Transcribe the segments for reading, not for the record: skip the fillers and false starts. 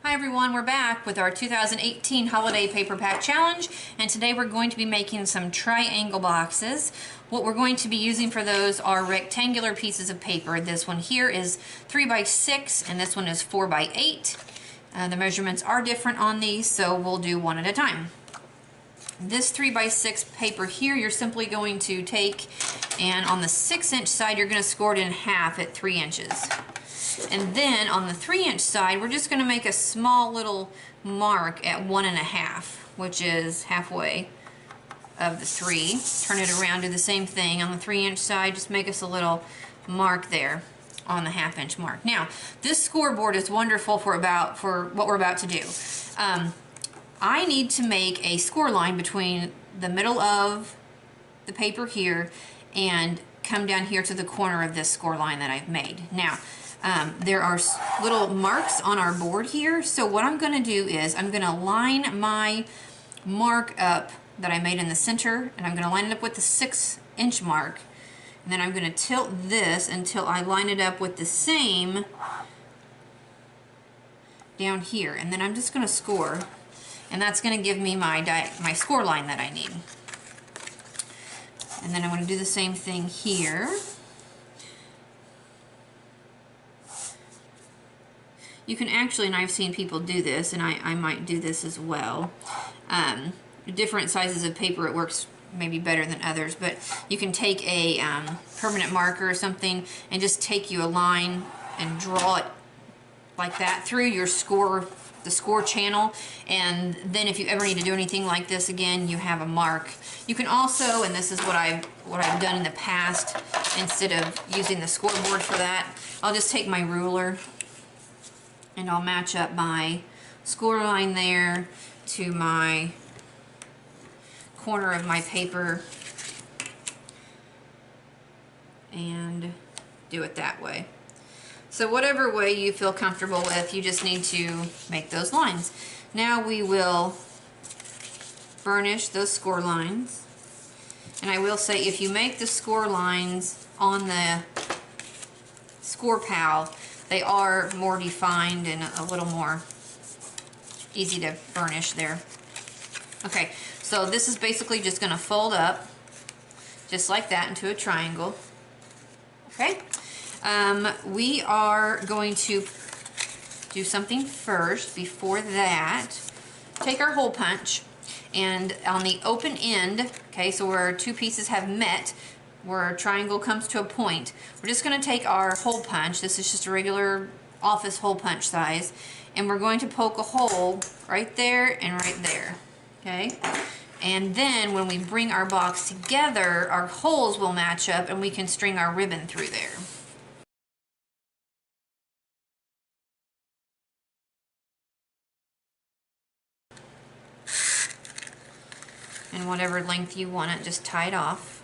Hi everyone, we're back with our 2018 Holiday Paper Pack Challenge, and today we're going to be making some triangle boxes. What we're going to be using for those are rectangular pieces of paper. This one here is 3 by 6 and this one is 4 by 8. The measurements are different on these, so we'll do one at a time. This 3 by 6 paper here, you're simply going to take, and on the 6-inch side, you're going to score it in half at 3 inches. And then on the 3-inch side, we're just going to make a small little mark at 1.5, which is halfway of the 3. Turn it around, do the same thing. On the 3-inch side, just make us a little mark there on the 1/2-inch mark. Now, this scoreboard is wonderful for what we're about to do. I need to make a score line between the middle of the paper here and come down here to the corner of this score line that I've made. Now, there are little marks on our board here, so what I'm going to do is I'm going to line my mark up that I made in the center, and I'm going to line it up with the 6-inch mark, and then I'm going to tilt this until I line it up with the same down here, and then I'm just going to score, and that's going to give me my score line that I need. And then I'm going to do the same thing here. You can actually, and I've seen people do this, and I might do this as well. Different sizes of paper, it works maybe better than others, but you can take a permanent marker or something and just take you a line and draw it like that through your the score channel, and then if you ever need to do anything like this again, you have a mark. You can also, and this is what I've done in the past, instead of using the scoreboard for that, I'll just take my ruler and I'll match up my score line there to my corner of my paper and do it that way. So whatever way you feel comfortable with, you just need to make those lines. Now we will burnish those score lines. And I will say, if you make the score lines on the Score Pal, they are more defined and a little more easy to burnish there. Okay, so this is basically just going to fold up just like that into a triangle. Okay, we are going to do something first. Before that, take our hole punch, and on the open end, okay, so where our two pieces have met, where our triangle comes to a point, we're just going to take our hole punch. This is just a regular office hole punch size, and we're going to poke a hole right there and right there. Okay, and then when we bring our box together, our holes will match up and we can string our ribbon through there. And whatever length you want it, just tie it off.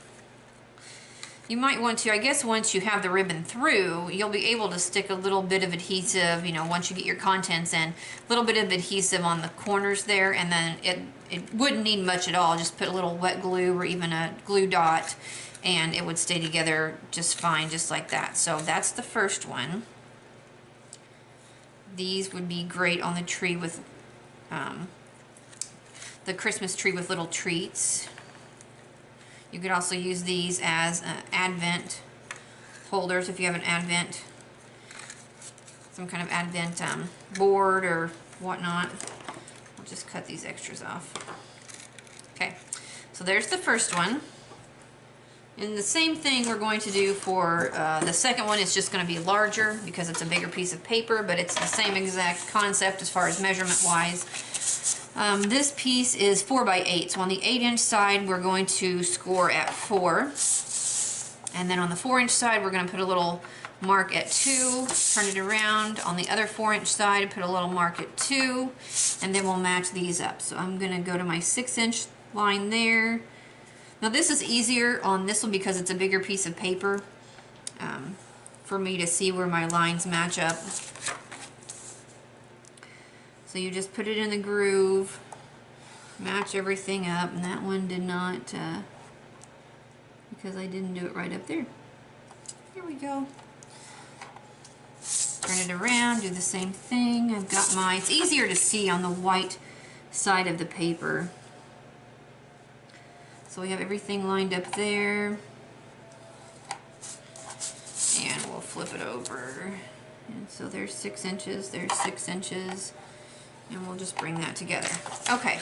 You might want to, I guess once you have the ribbon through, you'll be able to stick a little bit of adhesive, you know, once you get your contents in, a little bit of adhesive on the corners there, and then it wouldn't need much at all. Just put a little wet glue or even a glue dot, and it would stay together just fine, just like that. So that's the first one. These would be great on the tree with, the Christmas tree with little treats. You could also use these as Advent holders if you have an Advent, some kind of Advent board or whatnot. I'll just cut these extras off. Okay, so there's the first one. And the same thing we're going to do for the second one. It's just going to be larger because it's a bigger piece of paper, but it's the same exact concept as far as measurement wise. This piece is 4 by 8, so on the 8-inch side we're going to score at 4, and then on the 4-inch side we're going to put a little mark at 2, turn it around. On the other 4-inch side, put a little mark at 2, and then we'll match these up. So I'm going to go to my 6-inch line there. Now this is easier on this one because it's a bigger piece of paper for me to see where my lines match up. So you just put it in the groove, match everything up, and that one did not, because I didn't do it right up there. Here we go. Turn it around, do the same thing. I've got my, it's easier to see on the white side of the paper. So we have everything lined up there. And we'll flip it over. And so there's 6 inches, there's 6 inches. And we'll just bring that together. Okay.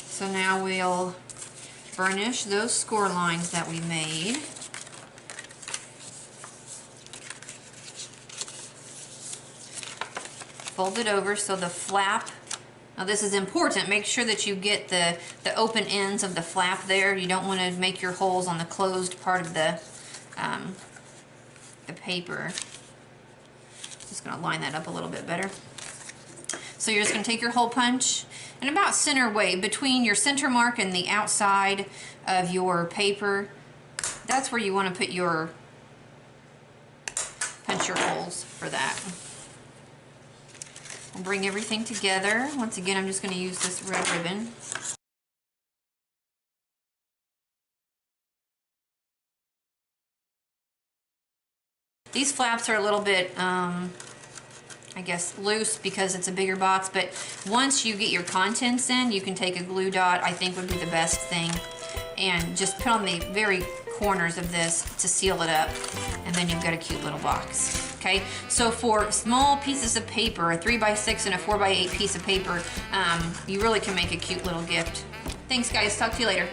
So now we'll burnish those score lines that we made. Fold it over so the flap, now this is important, make sure that you get the open ends of the flap there. You don't want to make your holes on the closed part of the paper. Just going to line that up a little bit better. So you're just going to take your hole punch and about center way between your center mark and the outside of your paper. That's where you want to put your punch your holes for that. We'll bring everything together. Once again, I'm just going to use this red ribbon. These flaps are a little bit, I guess, loose because it's a bigger box, but once you get your contents in, you can take a glue dot, I think would be the best thing, and just put on the very corners of this to seal it up, and then you've got a cute little box. Okay, so for small pieces of paper, a 3x6 and a 4x8 piece of paper, you really can make a cute little gift. Thanks guys, talk to you later.